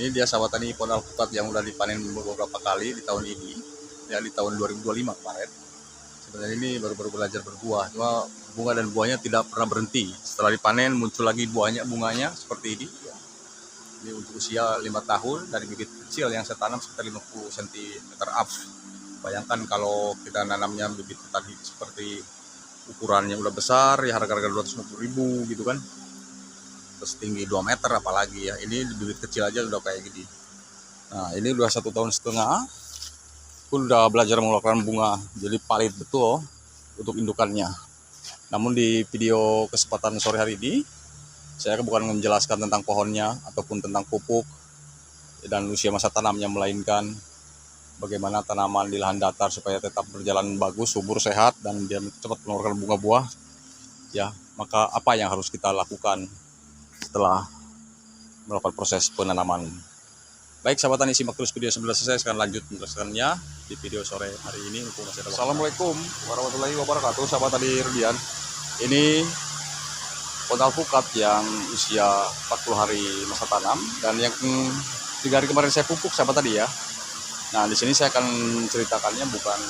Ini dia sahabat tani pohon alpukat yang udah dipanen beberapa kali di tahun ini, ya di tahun 2025 kemarin. Sebenarnya ini baru-baru belajar berbuah, cuma bunga dan buahnya tidak pernah berhenti. Setelah dipanen muncul lagi bunganya seperti ini. Ini untuk usia 5 tahun dari bibit kecil yang saya tanam sekitar 50 cm up. Bayangkan kalau kita nanamnya bibit tadi seperti ukurannya udah besar ya, harga-harga 250.000 gitu kan. Terus tinggi 2 meter apalagi ya. Ini bibit kecil aja udah kayak gini. Nah, ini udah 1,5 tahun pun udah belajar mengeluarkan bunga. Jadi palit betul untuk indukannya. Namun di video kesempatan sore hari ini saya bukan menjelaskan tentang pohonnya ataupun tentang pupuk dan usia masa tanamnya, melainkan bagaimana tanaman di lahan datar supaya tetap berjalan bagus, subur, sehat, dan dia cepat mengeluarkan bunga buah. Ya, maka apa yang harus kita lakukan setelah melakukan proses penanaman? Baik sahabat tani, simak terus video sebelum selesai. Saya akan lanjut menjelaskannya di video sore hari ini. Assalamualaikum warahmatullahi wabarakatuh, sahabat tani Rudian. Ini pohon alpukat yang usia 40 hari masa tanam dan yang 3 hari kemarin saya pupuk sahabat tadi ya. Nah, di sini saya akan ceritakannya bukan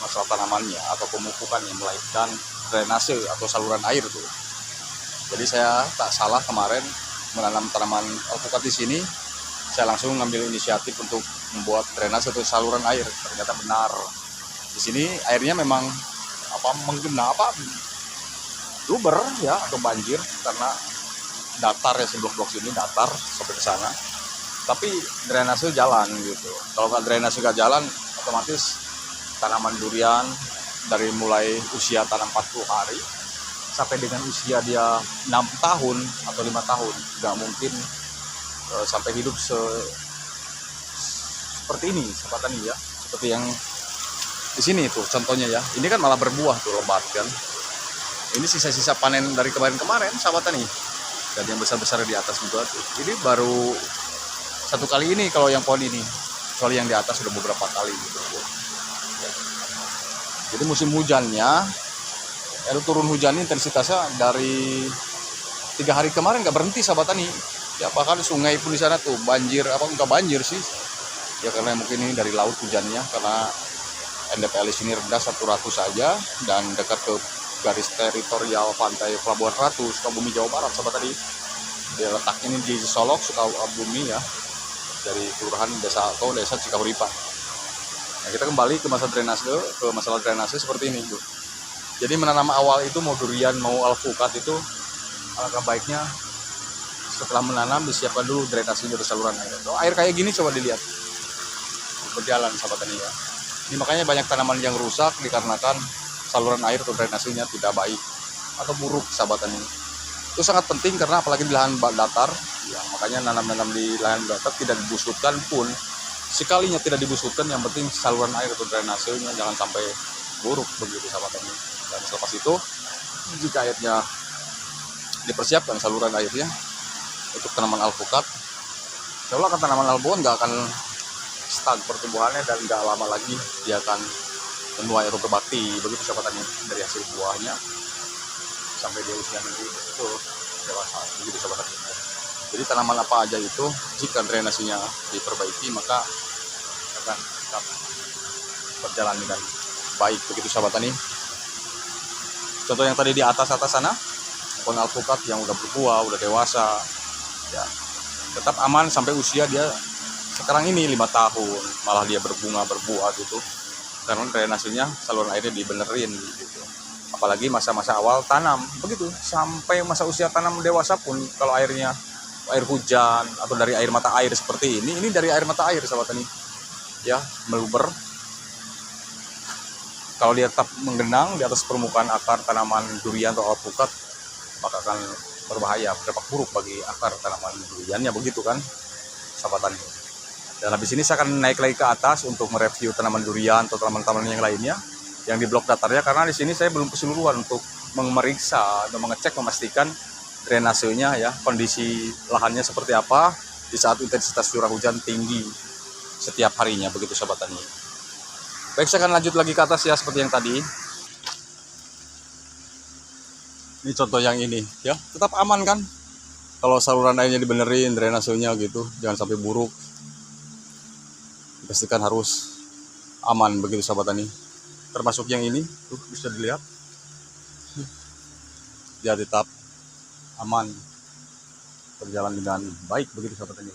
masalah tanamannya atau pemupukannya, melainkan drainase atau saluran air tuh. Jadi saya tak salah kemarin menanam tanaman alpukat di sini, saya langsung ngambil inisiatif untuk membuat drainase atau saluran air. Ternyata benar. Di sini airnya memang menggena luber ya atau banjir karena datar ya, si blok-blok sini datar sampai ke sana. Tapi drainase jalan gitu. Kalau nggak drainase nggak jalan, otomatis tanaman durian dari mulai usia tanam 40 hari sampai dengan usia dia 6 tahun atau 5 tahun nggak mungkin sampai hidup seperti ini sahabat tani ya. Seperti yang di sini tuh contohnya ya. Ini kan malah berbuah tuh, lebat kan. Ini sisa-sisa panen dari kemarin-kemarin sahabat tani. Dan yang besar-besar di atas juga tuh. Ini baru satu kali ini kalau yang pohon ini. Soalnya yang di atas sudah beberapa kali gitu. Jadi musim hujannya, ada turun hujan intensitasnya dari 3 hari kemarin nggak berhenti sahabat tani. Ya bahkan sungai pun di sana tuh banjir, enggak banjir sih. Ya karena mungkin ini dari laut hujannya, karena NDPL di sini rendah 100 saja dan dekat ke garis teritorial pantai Pelabuhan Ratu, Sukabumi, Jawa Barat sahabat tadi. Dia letaknya ini di Solok, Sukabumi ya, dari kelurahan desa atau desa Cikahuripan. Nah, kita kembali ke masalah drainase seperti ini tuh. Jadi menanam awal itu mau durian mau alpukat itu alangkah baiknya setelah menanam disiapkan dulu drainasenya dari saluran air. Air kayak gini coba dilihat berjalan sahabat tani ya. Ini makanya banyak tanaman yang rusak dikarenakan saluran air atau drainasenya tidak baik atau buruk sahabat tani. Itu sangat penting karena apalagi di lahan datar ya, makanya nanam-nanam di lahan datar tidak dibusutkan pun, sekalinya tidak dibusutkan, yang penting saluran air atau drainasenya jangan sampai buruk begitu sahabat tani. Dan selepas itu jika airnya dipersiapkan saluran airnya untuk tanaman alpukat, insya Allah tanaman alpukat nggak akan stuck pertumbuhannya dan nggak lama lagi dia akan menuai atau berbakti begitu sahabat tani, dari hasil buahnya sampai dia usia nanti itu dewasa begitu sahabat tani. Jadi tanaman apa aja itu jika drainasinya diperbaiki maka akan tetap berjalan dengan baik begitu sahabat tani. Contoh yang tadi di atas sana, pohon alpukat yang udah berbuah, udah dewasa ya, tetap aman sampai usia dia sekarang ini 5 tahun, malah dia berbunga berbuah gitu. Karena drainasinya saluran airnya dibenerin gitu. Apalagi masa-masa awal tanam begitu, sampai masa usia tanam dewasa pun kalau airnya air hujan atau dari air mata air seperti ini dari air mata air sahabat tani ya, meluber. Kalau dia tetap menggenang di atas permukaan akar tanaman durian atau alpukat, maka akan berbahaya, berdampak buruk bagi akar tanaman duriannya begitu kan sahabat tani. Dan habis ini saya akan naik lagi ke atas untuk mereview tanaman durian atau tanaman-tanaman yang lainnya yang di blok datarnya, karena di sini saya belum keseluruhan untuk memeriksa atau mengecek, memastikan drainasenya ya, kondisi lahannya seperti apa di saat intensitas curah hujan tinggi setiap harinya begitu sahabat tani. Baik, saya akan lanjut lagi ke atas ya seperti yang tadi. Ini contoh yang ini ya, tetap aman kan. Kalau saluran airnya dibenerin, drainasenya gitu, jangan sampai buruk. Dipastikan harus aman begitu sahabat tani. Termasuk yang ini, tuh bisa dilihat, dia tetap aman, berjalan dengan baik begitu sahabat tani.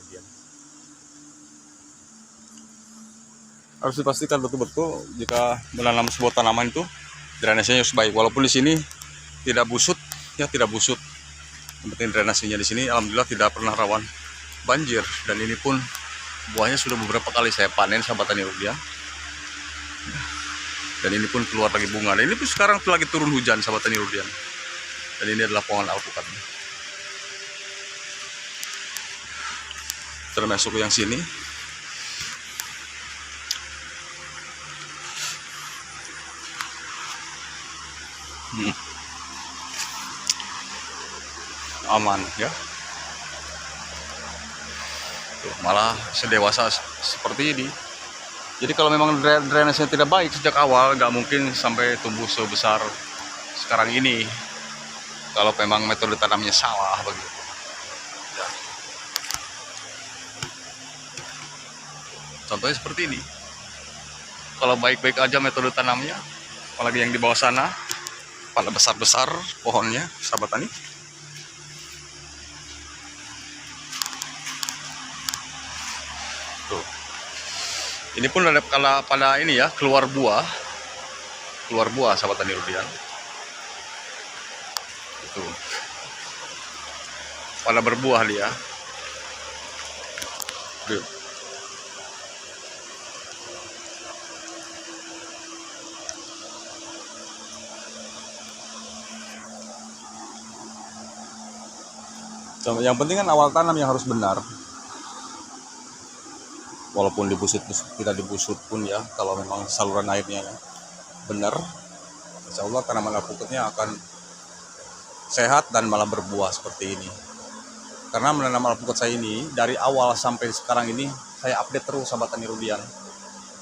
Harus dipastikan betul-betul jika menanam sebuah tanaman itu drainasenya harus baik. Walaupun di sini tidak busut, ya tidak busut. Yang penting drainasenya di sini alhamdulillah tidak pernah rawan banjir. Dan ini pun buahnya sudah beberapa kali saya panen sahabat tani rupiah. Dan ini pun keluar lagi bunga. Dan ini pun sekarang lagi turun hujan sahabat tani rupiah. Dan ini adalah pohon alpukat. Termasuk yang sini. Aman ya. Tuh, malah sedewasa seperti ini. Jadi kalau memang drainasenya tidak baik sejak awal, nggak mungkin sampai tumbuh sebesar sekarang ini. Kalau memang metode tanamnya salah begitu. Ya. Contohnya seperti ini. Kalau baik-baik aja metode tanamnya, apalagi yang di bawah sana, pada besar-besar pohonnya, sahabat tani. Tuh. Ini pun ada pada ini ya, keluar buah sahabat tani rupiah. Itu pada berbuah dia. Tuh. Yang penting kan awal tanam yang harus benar. Walaupun dibusut tidak dibusut pun ya, kalau memang saluran airnya benar, insya Allah tanaman alpukatnya akan sehat dan malah berbuah seperti ini. Karena menanam alpukat saya ini dari awal sampai sekarang ini saya update terus sahabat tani rupiah.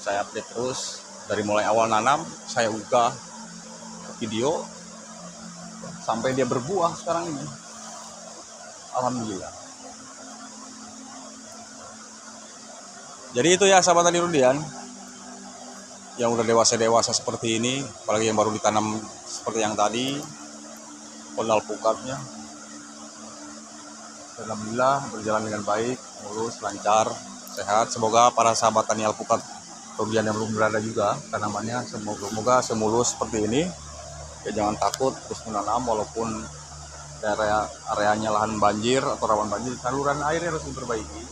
Saya update terus dari mulai awal nanam, saya unggah video sampai dia berbuah sekarang ini. Alhamdulillah. Jadi itu ya sahabat tani rupiah, yang udah dewasa seperti ini, apalagi yang baru ditanam seperti yang tadi, pohon alpukatnya. Alhamdulillah berjalan dengan baik, mulus, lancar, sehat. Semoga para sahabat tani alpukat rupiah yang belum berada juga tanamannya semoga semulus seperti ini. Ya jangan takut terus menanam walaupun areanya lahan banjir atau rawan banjir, saluran airnya harus diperbaiki.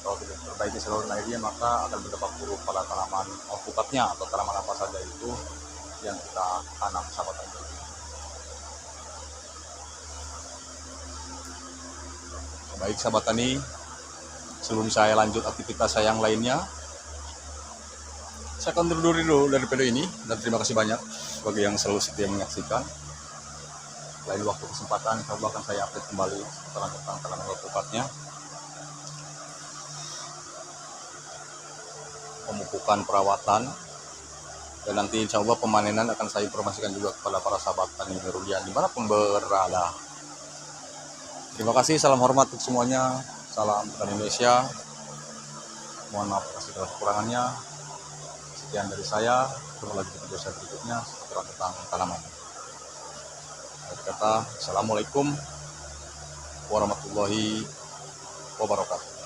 Kalau tidak diperbaiki saluran airnya, maka akan berdampak buruk pada tanaman alpukatnya atau tanaman apa saja itu yang kita tanam sahabat tani. Baik sahabat tani, sebelum saya lanjut aktivitas saya yang lainnya, saya akan undur dulu dari video ini, dan terima kasih banyak bagi yang selalu setia menyaksikan. Lain waktu kesempatan, insya Allah akan saya update kembali tentang tanaman alpukatnya, pemupukan, perawatan, dan nanti insya Allah pemanenan akan saya informasikan juga kepada para sahabat tani rupiah dimanapun berada. Terima kasih, salam hormat untuk semuanya, salam petani Indonesia. Mohon maaf atas segala kekurangannya. Sekian dari saya, ketemu lagi di video saya berikutnya tentang tanaman. Kata, assalamualaikum warahmatullahi wabarakatuh.